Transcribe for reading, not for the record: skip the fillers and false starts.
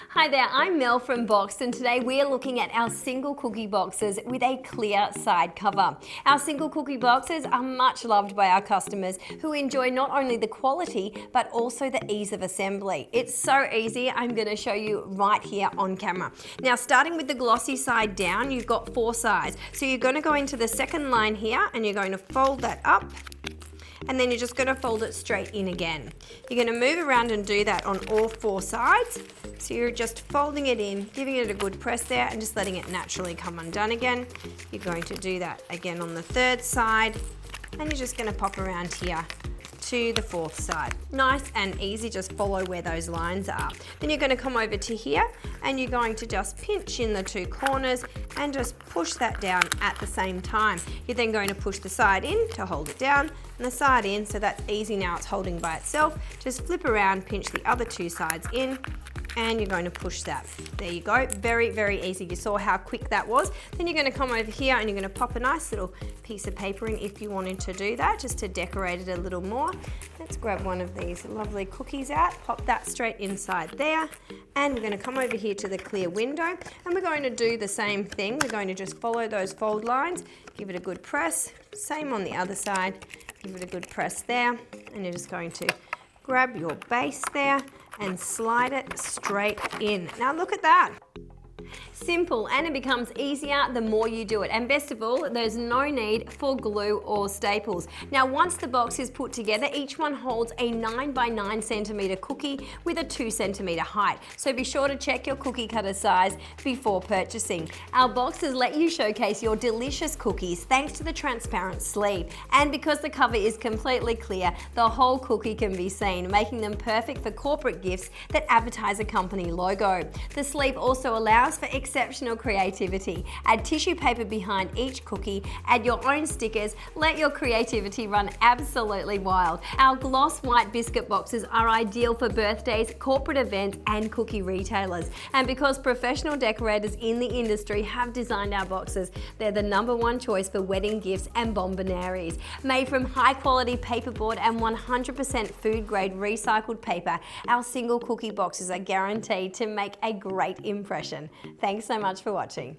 Hi there, I'm Mel from Boxed, and today we are looking at our single cookie boxes with a clear side cover. Our single cookie boxes are much loved by our customers who enjoy not only the quality but also the ease of assembly. It's so easy, I'm going to show you right here on camera. Now starting with the glossy side down, you've got 4 sides. So you're going to go into the second line here and you're going to fold that up. And then you're just going to fold it straight in again. You're going to move around and do that on all 4 sides. So you're just folding it in, giving it a good press there and just letting it naturally come undone again. You're going to do that again on the 3rd side and you're just going to pop around here to the 4th side. Nice and easy, just follow where those lines are. Then you're going to come over to here and you're going to just pinch in the 2 corners and just push that down at the same time. You're then going to push the side in to hold it down and the side in, so that's easy now, it's holding by itself. Just flip around, pinch the other 2 sides in and you're going to push that. There you go, very, very easy. You saw how quick that was. Then you're going to come over here and you're going to pop a nice little piece of paper in if you wanted to do that, just to decorate it a little more. Let's grab one of these lovely cookies out, pop that straight inside there, and we're going to come over here to the clear window and we're going to do the same thing. We're going to just follow those fold lines, give it a good press, same on the other side, give it a good press there, and you're just going to grab your base there and slide it straight in. Now look at that. Simple, and it becomes easier the more you do it. And best of all, there's no need for glue or staples. Now once the box is put together, each one holds a 9 by 9 centimeter cookie with a 2 centimeter height. So be sure to check your cookie cutter size before purchasing. Our boxes let you showcase your delicious cookies thanks to the transparent sleeve. And because the cover is completely clear, the whole cookie can be seen, making them perfect for corporate gifts that advertise a company logo. The sleeve also allows for exceptional creativity. Add tissue paper behind each cookie, add your own stickers, let your creativity run absolutely wild. Our gloss white biscuit boxes are ideal for birthdays, corporate events and cookie retailers. And because professional decorators in the industry have designed our boxes, they're the #1 choice for wedding gifts and bombonaries. Made from high quality paperboard and 100% food grade recycled paper, our single cookie boxes are guaranteed to make a great impression. Thanks so much for watching.